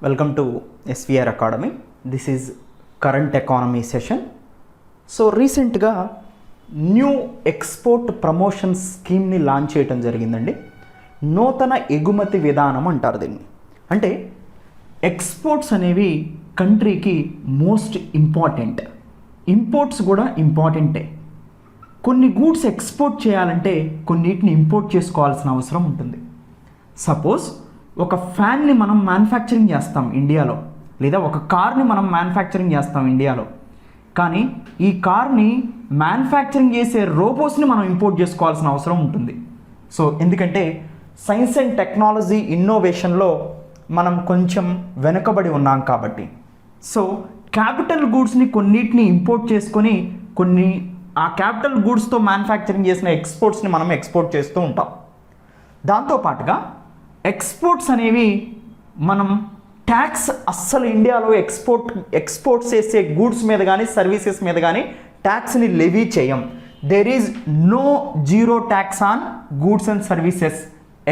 Welcome to SVR Academy. This is current economy session. So రీసెంట్గా new export promotion స్కీమ్ని launch చేయడం జరిగిందండి. నూతన ఎగుమతి విధానం అంటారు దీన్ని. అంటే ఎక్స్పోర్ట్స్ అనేవి కంట్రీకి మోస్ట్ ఇంపార్టెంట్, ఇంపోర్ట్స్ కూడా ఇంపార్టెంటే. కొన్ని గూడ్స్ ఎక్స్పోర్ట్ చేయాలంటే కొన్నిటిని ఇంపోర్ట్ చేసుకోవాల్సిన అవసరం ఉంటుంది. సపోజ్ ఒక ఫ్యాన్ని మనం మ్యానుఫ్యాక్చరింగ్ చేస్తాం ఇండియాలో, లేదా ఒక కార్ని మనం మ్యానుఫ్యాక్చరింగ్ చేస్తాం ఇండియాలో. కానీ ఈ కార్ని మ్యానుఫ్యాక్చరింగ్ చేసే రోబోట్స్ని మనం ఇంపోర్ట్ చేసుకోవాల్సిన అవసరం ఉంటుంది. సో ఎందుకంటే సైన్స్ అండ్ టెక్నాలజీ ఇన్నోవేషన్లో మనం కొంచెం వెనుకబడి ఉన్నాం కాబట్టి. సో క్యాపిటల్ గూడ్స్ని కొన్నిటిని ఇంపోర్ట్ చేసుకొని కొన్ని ఆ క్యాపిటల్ గూడ్స్తో మ్యానుఫ్యాక్చరింగ్ చేసిన ఎక్స్పోర్ట్స్ని మనం ఎక్స్పోర్ట్ చేస్తూ ఉంటాం. దాంతోపాటుగా ఎక్స్పోర్ట్స్ అనేవి మనం ట్యాక్స్ అస్సలు ఇండియాలో ఎక్స్పోర్ట్స్ చేసే గూడ్స్ మీద కానీ సర్వీసెస్ మీద కానీ ట్యాక్స్ని లెవీ చేయం. There is no zero tax on goods and services,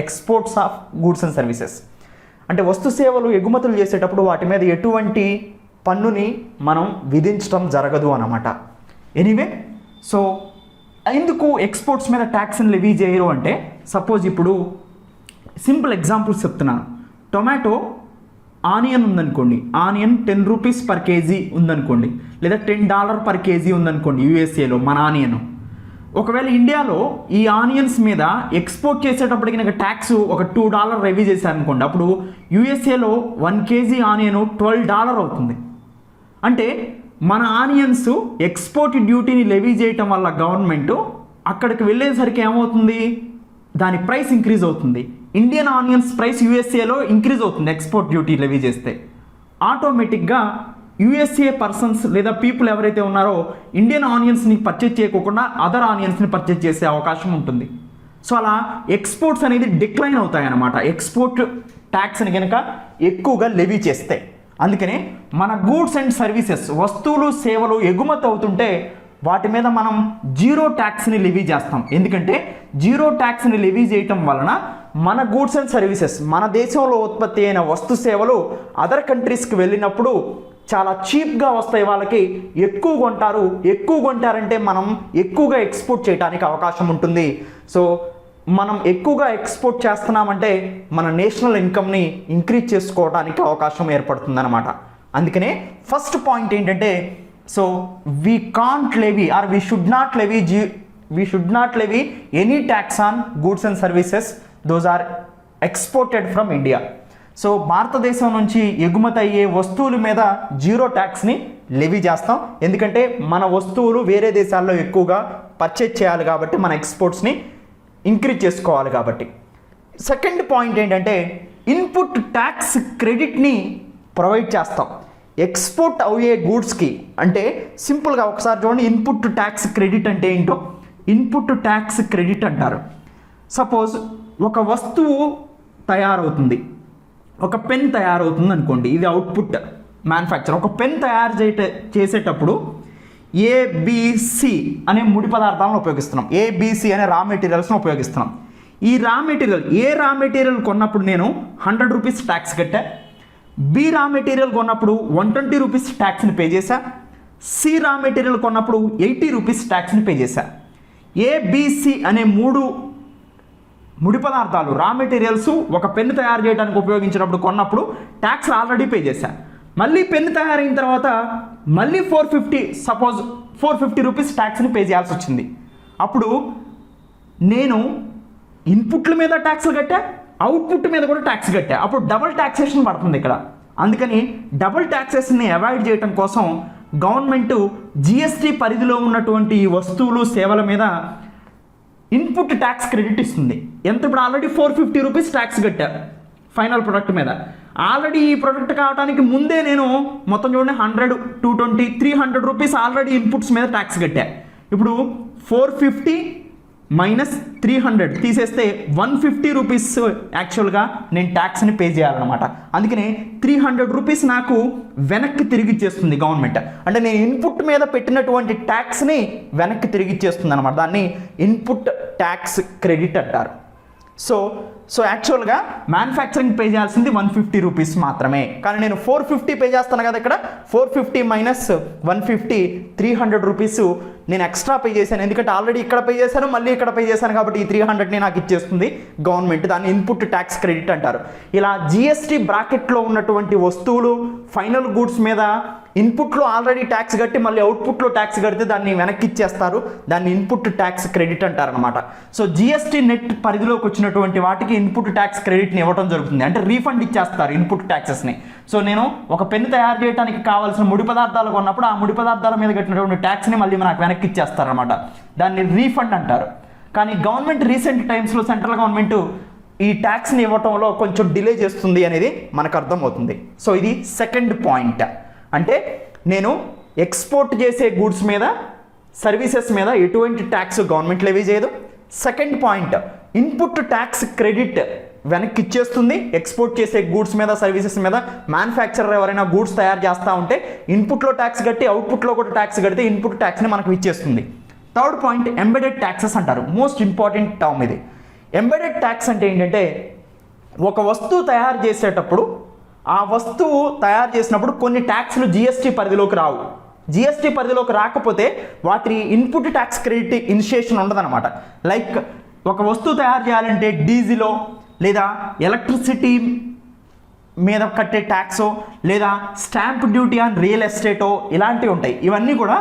exports of goods and services. అంటే వస్తు సేవలు ఎగుమతులు చేసేటప్పుడు వాటి మీద ఎటువంటి పన్నుని మనం విధించడం జరగదు అన్నమాట. ఎనీవే, సో ఎందుకు ఎక్స్పోర్ట్స్ మీద ట్యాక్స్ని లెవీ చేయరు అంటే, సపోజ్ ఇప్పుడు సింపుల్ ఎగ్జాంపుల్స్ చెప్తున్నాను. టొమాటో ఆనియన్ ఉందనుకోండి, ఆనియన్ 10 రూపీస్ పర్ కేజీ ఉందనుకోండి, లేదా $10 పర్ కేజీ ఉందనుకోండి యూఎస్ఏలో మన ఆనియన్. ఒకవేళ ఇండియాలో ఈ ఆనియన్స్ మీద ఎక్స్పోర్ట్ చేసేటప్పటికి నాకు ట్యాక్స్ ఒక $2 లెవీ చేశారనుకోండి, అప్పుడు యూఎస్ఏలో 1 కేజీ ఆనియన్ $12 అవుతుంది. అంటే మన ఆనియన్స్ ఎక్స్పోర్ట్ డ్యూటీని లెవీ చేయటం వల్ల గవర్నమెంట్ అక్కడికి వెళ్ళేసరికి ఏమవుతుంది, దాని ప్రైస్ ఇంక్రీజ్ అవుతుంది. ఇండియన్ ఆనియన్స్ ప్రైస్ యూఎస్ఏలో ఇంక్రీజ్ అవుతుంది ఎక్స్పోర్ట్ డ్యూటీ లెవీ చేస్తే. ఆటోమేటిక్గా యూఎస్ఏ పర్సన్స్ లేదా పీపుల్ ఎవరైతే ఉన్నారో ఇండియన్ ఆనియన్స్ని పర్చేజ్ చేయకోకుండా అదర్ ఆనియన్స్ని పర్చేజ్ చేసే అవకాశం ఉంటుంది. సో అలా ఎక్స్పోర్ట్స్ అనేది డిక్లైన్ అవుతాయి అన్నమాట, ఎక్స్పోర్ట్ ట్యాక్స్ని కనుక ఎక్కువగా లెవీ చేస్తే. అందుకనే మన గూడ్స్ అండ్ సర్వీసెస్, వస్తువులు సేవలు ఎగుమతి అవుతుంటే వాటి మీద మనం జీరో ట్యాక్స్ని లెవీ చేస్తాం. ఎందుకంటే జీరో ట్యాక్స్ని లెవీ చేయటం వలన మన గూడ్స్ అండ్ సర్వీసెస్, మన దేశంలో ఉత్పత్తి అయిన వస్తు సేవలు అదర్ కంట్రీస్కి వెళ్ళినప్పుడు చాలా చీప్గా వస్తాయి, వాళ్ళకి ఎక్కువ కొంటారు. ఎక్కువ కొంటారంటే మనం ఎక్కువగా ఎక్స్పోర్ట్ చేయడానికి అవకాశం ఉంటుంది. సో మనం ఎక్కువగా ఎక్స్పోర్ట్ చేస్తున్నామంటే మన నేషనల్ ఇన్కమ్ని ఇంక్రీజ్ చేసుకోవడానికి అవకాశం ఏర్పడుతుంది అన్నమాట. అందుకనే ఫస్ట్ పాయింట్ ఏంటంటే, so we can't levy or we should not levy any tax on goods and services those are exported from India. So భారతదేశం నుంచి ఎగుమతి అయ్యే వస్తువుల మీద జీరో ట్యాక్స్ని లెవీ చేస్తాం. ఎందుకంటే మన వస్తువులు వేరే దేశాల్లో ఎక్కువగా పర్చేజ్ చేయాలి కాబట్టి, మన ఎక్స్పోర్ట్స్ని ఇంక్రీజ్ చేసుకోవాలి కాబట్టి. సెకండ్ పాయింట్ ఏంటంటే, ఇన్పుట్ ట్యాక్స్ క్రెడిట్ని ప్రొవైడ్ చేస్తాం ఎక్స్పోర్ట్ అయ్యే గూడ్స్కి. అంటే సింపుల్గా ఒకసారి చూడండి, ఇన్పుట్ ట్యాక్స్ క్రెడిట్ అంటే ఏంటో. ఇన్పుట్ ట్యాక్స్ క్రెడిట్ అంటారు. సపోజ్ ఒక వస్తువు తయారవుతుంది, ఒక పెన్ తయారవుతుంది అనుకోండి, ఇది అవుట్పుట్ మ్యానుఫ్యాక్చర్. ఒక పెన్ తయారు చేసేటప్పుడు ఏబిసి అనే ముడి పదార్థాలను ఉపయోగిస్తున్నాం, ఏబిసి అనే రా మెటీరియల్స్ని ఉపయోగిస్తున్నాం. ఈ రా మెటీరియల్ కొన్నప్పుడు నేను 100 రూపీస్ ట్యాక్స్ కట్టా. బి రా మెటీరియల్ కొన్నప్పుడు 120 రూపీస్ ట్యాక్స్ని పే చేశా. సి రా మెటీరియల్ కొన్నప్పుడు 80 రూపీస్ ట్యాక్స్ని పే చేశా. ఏబిసి అనే 3 ముడి పదార్థాలు రా మెటీరియల్స్ ఒక పెన్ను తయారు చేయడానికి ఉపయోగించినప్పుడు కొన్నప్పుడు ట్యాక్స్ ఆల్రెడీ పే చేశా. మళ్ళీ పెన్ను తయారైన తర్వాత మళ్ళీ 450 రూపీస్ ట్యాక్స్ని పే చేయాల్సి వచ్చింది. అప్పుడు నేను ఇన్పుట్ల మీద ట్యాక్స్లు కట్టా, అవుట్పుట్ మీద కూడా ట్యాక్స్ కట్టా. అప్పుడు డబుల్ ట్యాక్సేషన్ పడుతుంది ఇక్కడ. అందుకని డబుల్ ట్యాక్సేషన్ని అవాయిడ్ చేయడం కోసం గవర్నమెంట్ జిఎస్టీ పరిధిలో ఉన్నటువంటి వస్తువులు సేవల మీద ఇన్పుట్ ట్యాక్స్ క్రెడిట్ ఇస్తుంది. ఎంత? ఇప్పుడు ఆల్రెడీ 450 రూపీస్ ట్యాక్స్ కట్టా ఫైనల్ ప్రొడక్ట్ మీద. ఆల్రెడీ ఈ ప్రొడక్ట్ కావడానికి ముందే నేను మొత్తం చూడండి 100, 220, 300 రూపీస్ ఆల్రెడీ ఇన్పుట్స్ మీద ట్యాక్స్ కట్టా. ఇప్పుడు 450 మైనస్ 300 తీసేస్తే 150 రూపీస్ యాక్చువల్గా నేను ట్యాక్స్ని పే చేయాలన్నమాట. అందుకనే 300 రూపీస్ నాకు వెనక్కి తిరిగి ఇచ్చేస్తుంది గవర్నమెంట్. అంటే నేను ఇన్పుట్ మీద పెట్టినటువంటి ట్యాక్స్ని వెనక్కి తిరిగి ఇచ్చేస్తుంది అనమాట. దాన్ని ఇన్పుట్ ట్యాక్స్ క్రెడిట్ అంటారు. సో యాక్చువల్గా మ్యానుఫ్యాక్చరింగ్ పే చేయాల్సింది 150 రూపీస్ మాత్రమే, కానీ నేను 450 పే చేస్తాను కదా. ఇక్కడ 450 మైనస్ 150 300 రూపీస్ నేను ఎక్స్ట్రా పే చేశాను. ఎందుకంటే ఆల్రెడీ ఇక్కడ పే చేశాను, మళ్ళీ ఇక్కడ పే చేశాను, కాబట్టి ఈ 300ని నాకు ఇచ్చేస్తుంది గవర్నమెంట్. దాన్ని ఇన్పుట్ ట్యాక్స్ క్రెడిట్ అంటారు. ఇలా జిఎస్టీ బ్రాకెట్లో ఉన్నటువంటి వస్తువులు ఫైనల్ గూడ్స్ మీద ఇన్పుట్లో ఆల్రెడీ ట్యాక్స్ కట్టి మళ్ళీ అవుట్పుట్లో ట్యాక్స్ కడితే దాన్ని వెనక్కి ఇచ్చేస్తారు. దాన్ని ఇన్పుట్ ట్యాక్స్ క్రెడిట్ అంటారనమాట. సో జిఎస్టీ నెట్ పరిధిలోకి వచ్చినటువంటి వాటికి ఇన్పుట్ ట్యాక్స్ క్రెడిట్ని ఇవ్వడం జరుగుతుంది. అంటే రీఫండ్ ఇచ్చేస్తారు ఇన్పుట్ ట్యాక్సెస్ని. సో నేను ఒక పెన్ను తయారు చేయడానికి కావాల్సిన ముడి పదార్థాలు కొన్నప్పుడు ఆ ముడి పదార్థాల మీద కట్టినటువంటి ట్యాక్స్ని మళ్ళీ నాకు వెనక్కి ఇచ్చేస్తారనమాట. దాన్ని రీఫండ్ అంటారు. కానీ గవర్నమెంట్ రీసెంట్ టైమ్స్లో సెంట్రల్ గవర్నమెంట్ ఈ ట్యాక్స్ని ఇవ్వటంలో కొంచెం డిలే చేస్తుంది అనేది మనకు అర్థమవుతుంది. సో ఇది సెకండ్ పాయింట్. అంటే నేను ఎక్స్పోర్ట్ చేసే గూడ్స్ మీద సర్వీసెస్ మీద ఎటువంటి ట్యాక్స్ గవర్నమెంట్ లెవీ చేయదు. Second point, input tax credit వెనక్కి ఇచ్చేస్తుంది. ఎక్స్పోర్ట్ చేసే గూడ్స్ మీద సర్వీసెస్ మీద మ్యానుఫ్యాక్చరర్ ఎవరైనా గూడ్స్ తయారు చేస్తూ ఉంటే ఇన్పుట్లో ట్యాక్స్ కట్టి అవుట్పుట్లో కూడా ట్యాక్స్ కడితే ఇన్పుట్ ట్యాక్స్ని మనకు ఇచ్చేస్తుంది. థర్డ్ పాయింట్, ఎంబెడెడ్ ట్యాక్సెస్ అంటారు. మోస్ట్ ఇంపార్టెంట్ టర్మ్ ఇది. ఎంబెడెడ్ ట్యాక్స్ అంటే ఏంటంటే ఒక వస్తువు తయారు చేసేటప్పుడు ఆ వస్తువు తయారు చేసినప్పుడు కొన్ని ట్యాక్స్లు జిఎస్టీ పరిధిలోకి రావు. జిఎస్టీ పరిధిలోకి రాకపోతే వాటి ఇన్పుట్ ట్యాక్స్ క్రెడిట్ ఇనిషియేషన్ ఉండదన్నమాట. లైక్ ఒక వస్తువు తయారు చేయాలంటే డీజిలో లేదా ఎలక్ట్రిసిటీ మీద కట్టే ట్యాక్సో లేదా స్టాంప్ డ్యూటీ ఆన్ రియల్ ఎస్టేటో ఇలాంటివి ఉంటాయి. ఇవన్నీ కూడా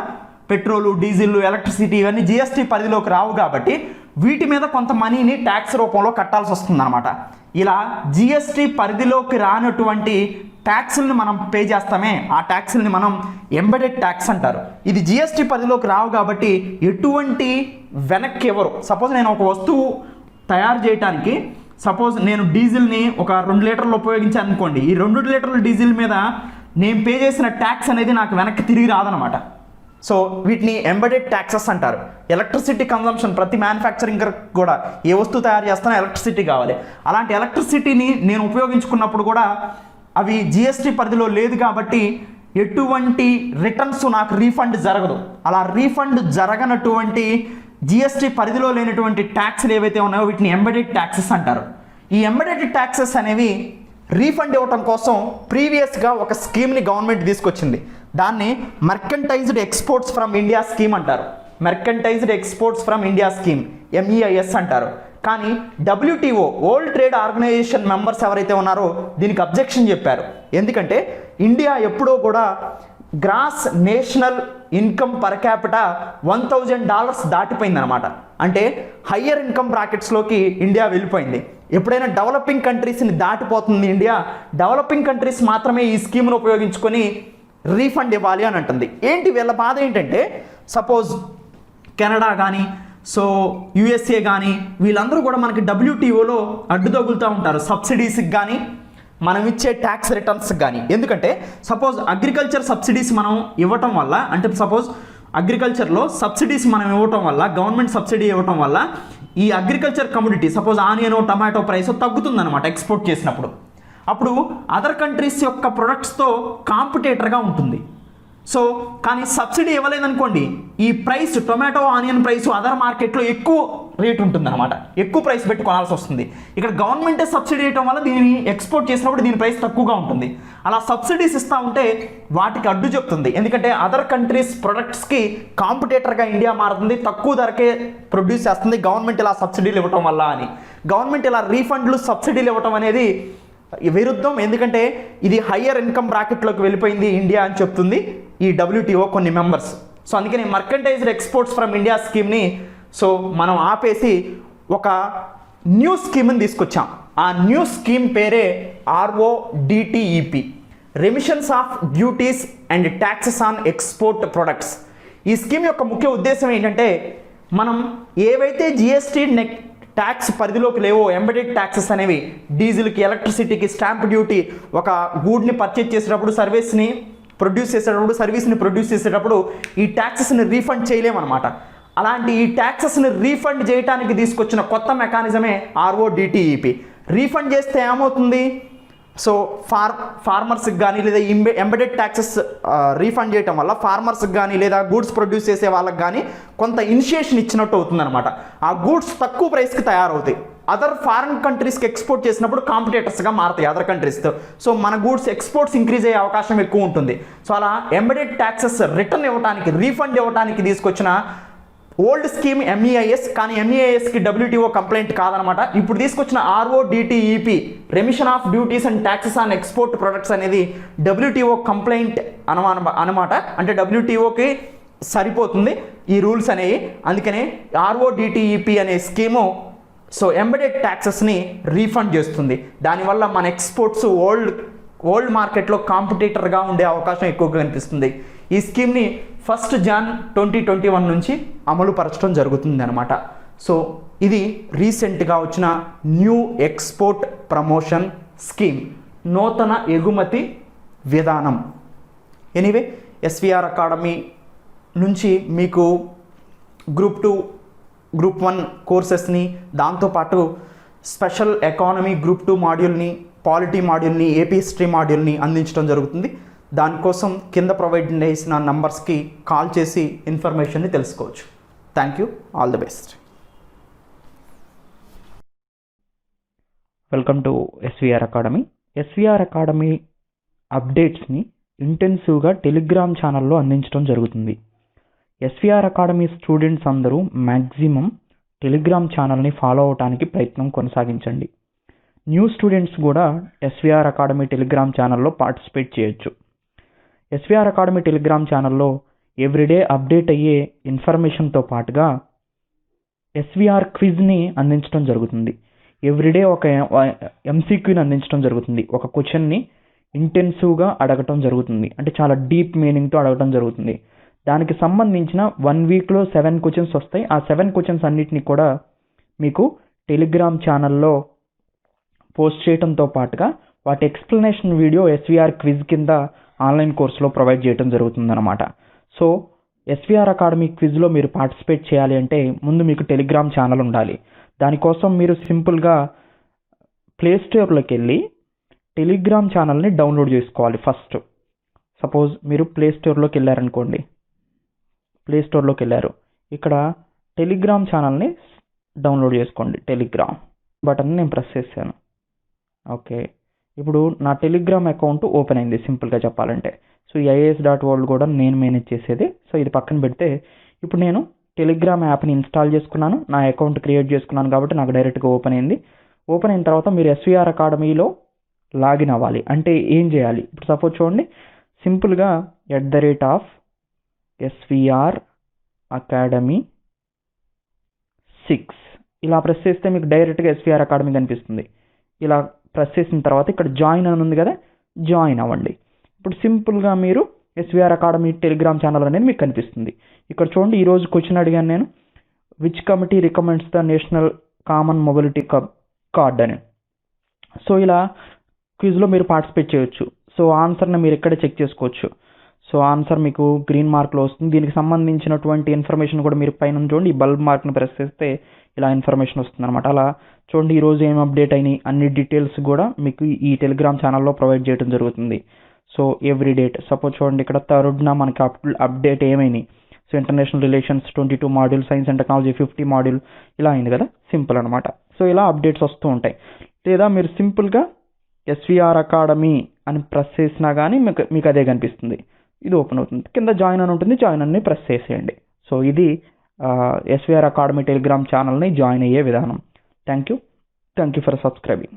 పెట్రోలు, డీజిల్, ఎలక్ట్రిసిటీ ఇవన్నీ జిఎస్టీ పరిధిలోకి రావు కాబట్టి వీటి మీద కొంత మనీని ట్యాక్స్ రూపంలో కట్టాల్సి వస్తుంది అనమాట. ఇలా జిఎస్టీ పరిధిలోకి రానటువంటి ట్యాక్స్ని మనం పే చేస్తామే, ఆ ట్యాక్స్ని మనం ఎంబెడెడ్ ట్యాక్స్ అంటారు. ఇది జిఎస్టీ పరిధిలోకి రావు కాబట్టి ఎటువంటి వెనక్కి ఎవరు. సపోజ్ నేను ఒక వస్తువు తయారు చేయడానికి సపోజ్ నేను డీజిల్ని ఒక 2 లీటర్లు ఉపయోగించాను అనుకోండి. ఈ 2 లీటర్ల డీజిల్ మీద నేను పే చేసిన ట్యాక్స్ అనేది నాకు వెనక్కి తిరిగి రాదనమాట. సో వీటిని ఎంబెడెడ్ ట్యాక్సెస్ అంటారు. ఎలక్ట్రిసిటీ కన్జంప్షన్ ప్రతి మ్యానుఫ్యాక్చరింగ్ కూడా ఏ వస్తువు తయారు చేస్తానో ఎలక్ట్రిసిటీ కావాలి. అలాంటి ఎలక్ట్రిసిటీని నేను ఉపయోగించుకున్నప్పుడు కూడా అవి జిఎస్టీ పరిధిలో లేదు కాబట్టి ఎటువంటి రిటర్న్స్ నాకు రీఫండ్ జరగదు. అలా రీఫండ్ జరగనటువంటి జిఎస్టీ పరిధిలో లేనటువంటి ట్యాక్స్లు ఏవైతే ఉన్నాయో వీటిని ఎంబెడెడ్ ట్యాక్సెస్ అంటారు. ఈ ఎంబెడెడ్ ట్యాక్సెస్ అనేవి రీఫండ్ ఇవ్వటం కోసం ప్రీవియస్గా ఒక స్కీమ్ని గవర్నమెంట్ తీసుకొచ్చింది. దాన్ని merchandised exports from India scheme అంటారు. Merchandised exports from India scheme, MEIS అంటారు. కానీ WTO world trade organization members ఎవరైతే ఉన్నారో దీనికి అబ్జెక్షన్ చెప్పారు. ఎందుకంటే ఇండియా ఎప్పుడో కూడా gross national income per capita $1,000 దాటిపోయిందనమాట. అంటే హయ్యర్ ఇన్కమ్ బ్రాకెట్స్లోకి ఇండియా వెళ్ళిపోయింది. ఎప్పుడైనా డెవలపింగ్ కంట్రీస్ని దాటిపోతుంది ఇండియా, డెవలపింగ్ కంట్రీస్ మాత్రమే ఈ స్కీమ్ను ఉపయోగించుకొని రీఫండ్ ఇవ్వాలి అని అంటుంది. ఏంటి వీళ్ళ బాధ ఏంటంటే సపోజ్ కెనడా కానీ సో USA కానీ వీళ్ళందరూ కూడా మనకి WTOలో అడ్డు తగులుతూ ఉంటారు సబ్సిడీస్కి కానీ మనం ఇచ్చే ట్యాక్స్ రిటర్న్స్కి కానీ. ఎందుకంటే సపోజ్ అగ్రికల్చర్ సబ్సిడీస్ మనం ఇవ్వటం వల్ల, అంటే సపోజ్ అగ్రికల్చర్లో సబ్సిడీస్ మనం ఇవ్వటం వల్ల, గవర్నమెంట్ సబ్సిడీ ఇవ్వటం వల్ల ఈ agriculture commodity suppose onion, tomato price తగ్గుతుందన్నమాట ఎక్స్పోర్ట్ చేసినప్పుడు. అప్పుడు అదర్ కంట్రీస్ యొక్క ప్రొడక్ట్స్తో కాంపిటేటర్గా ఉంటుంది. సో కానీ సబ్సిడీ ఇవ్వలేదనుకోండి, ఈ price tomato, onion price other మార్కెట్లో ఎక్కువ రేట్ ఉంటుందన్నమాట, ఎక్కువ ప్రైస్ పెట్టి కొనాల్సి వస్తుంది. ఇక్కడ గవర్నమెంటే సబ్సిడీ ఇవ్వడం వల్ల దీన్ని ఎక్స్పోర్ట్ చేసినప్పుడు దీని ప్రైస్ తక్కువగా ఉంటుంది. అలా సబ్సిడీస్ ఇస్తూ ఉంటే వాటికి అడ్డు చెప్తుంది. ఎందుకంటే అదర్ కంట్రీస్ ప్రొడక్ట్స్కి కాంపిటేటర్గా ఇండియా మారుతుంది, తక్కువ ధరకే ప్రొడ్యూస్ చేస్తుంది గవర్నమెంట్ ఇలా సబ్సిడీలు ఇవ్వటం వల్ల అని. గవర్నమెంట్ ఇలా రీఫండ్లు, సబ్సిడీలు ఇవ్వటం అనేది విరుద్ధం. ఎందుకంటే ఇది హయ్యర్ ఇన్కమ్ బ్రాకెట్లోకి వెళ్ళిపోయింది ఇండియా అని చెప్తుంది ఈ WTO కొన్ని మెంబర్స్. సో అందుకని మర్కంటైజ్డ్ ఎక్స్పోర్ట్స్ ఫ్రమ్ ఇండియా స్కీమ్ని సో మనం ఆపేసి ఒక న్యూ స్కీమ్ని తీసుకొచ్చాం. ఆ న్యూ స్కీమ్ పేరే RODTEP, remissions of duties and taxes on export products. ఈ స్కీమ్ యొక్క ముఖ్య ఉద్దేశం ఏంటంటే మనం ఏవైతే GST ట్యాక్స్ పరిధిలోకి లేవో ఎంబెడెడ్ ట్యాక్సెస్ అనేవి, డీజిల్కి, ఎలక్ట్రిసిటీకి స్టాంప్ డ్యూటీ, ఒక గూడ్ని పర్చేజ్ చేసేటప్పుడు, సర్వీస్ని ప్రొడ్యూస్ చేసేటప్పుడు ఈ ట్యాక్సెస్ని రీఫండ్ చేయలేమన్నమాట. అలాంటి ఈ ట్యాక్సెస్ని రీఫండ్ చేయడానికి తీసుకొచ్చిన కొత్త మెకానిజమే RODTEP. రీఫండ్ చేస్తే ఏమవుతుంది, సో ఫార్మర్స్కి కానీ లేదా ఎంబెడెడ్ ట్యాక్సెస్ రీఫండ్ చేయటం వల్ల ఫార్మర్స్కి కానీ లేదా గూడ్స్ ప్రొడ్యూస్ చేసే వాళ్ళకి కానీ కొంత ఇనిషియేషన్ ఇచ్చినట్టు అవుతుందన్నమాట. ఆ గూడ్స్ తక్కువ ప్రైస్కి తయారవుతాయి. అదర్ ఫారిన్ కంట్రీస్కి ఎక్స్పోర్ట్ చేసినప్పుడు కాంపిటేటర్స్గా మారుతాయి అదర్ కంట్రీస్తో. సో మన గూడ్స్ ఎక్స్పోర్ట్స్ ఇంక్రీజ్ అయ్యే అవకాశం ఎక్కువ ఉంటుంది. సో అలా ఎంబెడెడ్ ట్యాక్సెస్ రిటర్న్ ఇవ్వడానికి, రీఫండ్ ఇవ్వడానికి తీసుకొచ్చిన ఓల్డ్ స్కీమ్ ఎంఈఐఎస్, కానీ ఎంఈఐఎస్కి డబ్ల్యూటీఓ కంప్లైంట్ కాదనమాట. ఇప్పుడు తీసుకొచ్చిన RoDTEP, remission of duties and taxes on export products అనేది డబ్ల్యూటీఓ కంప్లైంట్ అనమాట. అంటే డబ్ల్యూటీఓకి సరిపోతుంది ఈ రూల్స్ అనేవి. అందుకనే ఆర్ఓడిటిఈపి అనే స్కీము సో ఎంబెడెడ్ ట్యాక్సెస్ని రీఫండ్ చేస్తుంది. దానివల్ల మన ఎక్స్పోర్ట్స్ వరల్డ్ మార్కెట్లో కాంపిటేటర్గా ఉండే అవకాశం ఎక్కువగా కనిపిస్తుంది. ఈ స్కీమ్ని 1 Jan 2021 నుంచి అమలు పరచడం జరుగుతుంది అనమాట. సో ఇది రీసెంట్గా వచ్చిన న్యూ ఎక్స్పోర్ట్ ప్రమోషన్ స్కీమ్, నూతన ఎగుమతి విధానం. ఎనీవే, ఎస్విఆర్ అకాడమీ నుంచి మీకు గ్రూప్ 2, గ్రూప్ 1 కోర్సెస్ని, దాంతోపాటు స్పెషల్ ఎకానమీ గ్రూప్ 2 మాడ్యూల్ని, పాలిటీ మాడ్యూల్ని, ఏపీ హిస్టరీ మాడ్యూల్ని అందించడం జరుగుతుంది. దానికోసం కింద ప్రొవైడ్ చేసిన నంబర్స్కి కాల్ చేసి ఇన్ఫర్మేషన్ని తెలుసుకోవచ్చు. Thank you, all the best. Welcome to SVR academy. SVR academy అప్డేట్స్ని ఇంటెన్సివ్గా టెలిగ్రామ్ ఛానల్లో అందించడం జరుగుతుంది. ఎస్విఆర్ అకాడమీ స్టూడెంట్స్ అందరూ మ్యాక్సిమం టెలిగ్రామ్ ఛానల్ని ఫాలో అవడానికి ప్రయత్నం కొనసాగించండి. న్యూ స్టూడెంట్స్ కూడా ఎస్విఆర్ అకాడమీ టెలిగ్రామ్ ఛానల్లో పార్టిసిపేట్ చేయొచ్చు. ఎస్విఆర్ అకాడమీ టెలిగ్రామ్ ఛానల్లో ఎవ్రీడే అప్డేట్ అయ్యే ఇన్ఫర్మేషన్తో పాటుగా ఎస్విఆర్ క్విజ్ని అందించడం జరుగుతుంది. ఎవ్రీడే ఒక ఎంసీక్యూని అందించడం జరుగుతుంది. ఒక క్వశ్చన్ని ఇంటెన్సివ్గా అడగటం జరుగుతుంది, అంటే చాలా డీప్ మీనింగ్తో అడగటం జరుగుతుంది. దానికి సంబంధించిన 1 వీక్లో 7 క్వశ్చన్స్ వస్తాయి. ఆ 7 క్వశ్చన్స్ అన్నిటిని కూడా మీకు టెలిగ్రామ్ ఛానల్లో పోస్ట్ చేయడంతో పాటుగా వాటి ఎక్స్ప్లెనేషన్ వీడియో ఎస్విఆర్ క్విజ్ కింద ఆన్లైన్ కోర్సులో ప్రొవైడ్ చేయడం జరుగుతుందన్నమాట. సో ఎస్విఆర్ అకాడమీ క్విజ్లో మీరు పార్టిసిపేట్ చేయాలి అంటే ముందు మీకు టెలిగ్రామ్ ఛానల్ ఉండాలి. దానికోసం మీరు సింపుల్గా ప్లేస్టోర్లోకి వెళ్ళి టెలిగ్రామ్ ఛానల్ని డౌన్లోడ్ చేసుకోవాలి. ఫస్ట్ సపోజ్ మీరు ప్లేస్టోర్లోకి వెళ్ళారనుకోండి, ప్లేస్టోర్లోకి వెళ్ళారు, ఇక్కడ టెలిగ్రామ్ ఛానల్ని డౌన్లోడ్ చేసుకోండి. టెలిగ్రామ్ బటన్ నేను ప్రెస్ చేశాను. ఓకే, ఇప్పుడు నా టెలిగ్రామ్ అకౌంట్ ఓపెన్ అయింది సింపుల్గా చెప్పాలంటే. సో IAS.world కూడా నేను మేనేజ్ చేసేది. సో ఇది పక్కన పెడితే ఇప్పుడు నేను టెలిగ్రామ్ యాప్ని ఇన్స్టాల్ చేసుకున్నాను, నా అకౌంట్ క్రియేట్ చేసుకున్నాను కాబట్టి నాకు డైరెక్ట్గా ఓపెన్ అయింది. ఓపెన్ అయిన తర్వాత మీరు ఎస్విఆర్ అకాడమీలో లాగిన్ అవ్వాలి. అంటే ఏం చేయాలి? ఇప్పుడు సపోజ్ చూడండి, సింపుల్గా @SVR Academy 6 ఇలా ప్రెస్ చేస్తే మీకు డైరెక్ట్గా ఎస్విఆర్ అకాడమీ కనిపిస్తుంది. ఇలా ప్రెస్ చేసిన తర్వాత ఇక్కడ జాయిన్ అని ఉంది కదా, జాయిన్ అవ్వండి. ఇప్పుడు సింపుల్గా మీరు ఎస్విఆర్ అకాడమీ టెలిగ్రామ్ ఛానల్ అనేది మీకు కనిపిస్తుంది. ఇక్కడ చూడండి, ఈరోజు క్వశ్చన్ అడిగాను నేను, which committee recommends the national common mobility card అని. సో ఇలా క్విజ్లో మీరు పార్టిసిపేట్ చేయొచ్చు. సో ఆన్సర్ని మీరు ఇక్కడే చెక్ చేసుకోవచ్చు. సో ఆన్సర్ మీకు గ్రీన్ మార్క్లో వస్తుంది. దీనికి సంబంధించినటువంటి ఇన్ఫర్మేషన్ కూడా మీరు పైన చూడండి, ఈ బల్బ్ మార్క్ని ప్రెస్ చేస్తే ఇలా ఇన్ఫర్మేషన్ వస్తుంది అనమాట. అలా చూడండి, ఈరోజు ఏం అప్డేట్ అయినాయి అన్ని డీటెయిల్స్ కూడా మీకు ఈ టెలిగ్రామ్ ఛానల్లో ప్రొవైడ్ చేయడం జరుగుతుంది. సో ఎవ్రీ డేట్ సపోజ్ చూడండి, ఇక్కడ 3rd మనకి అప్డేట్ ఏమైనాయి. So international relations 22 module, science and technology 50 module ఇలా అయింది కదా, సింపుల్ అనమాట. సో ఇలా అప్డేట్స్ వస్తూ ఉంటాయి. లేదా మీరు సింపుల్గా ఎస్విఆర్ అకాడమీ అని ప్రెస్ చేసినా కానీ మీకు అదే కనిపిస్తుంది. ఇది ఓపెన్ అవుతుంది, కింద జాయిన్ అని ఉంటుంది, జాయిన్ అని ప్రెస్ చేసేయండి. సో ఇది ఎస్విఆర్ అకాడమీ టెలిగ్రామ్ ఛానల్ని జాయిన్ అయ్యే విధానం. Thank you for subscribing.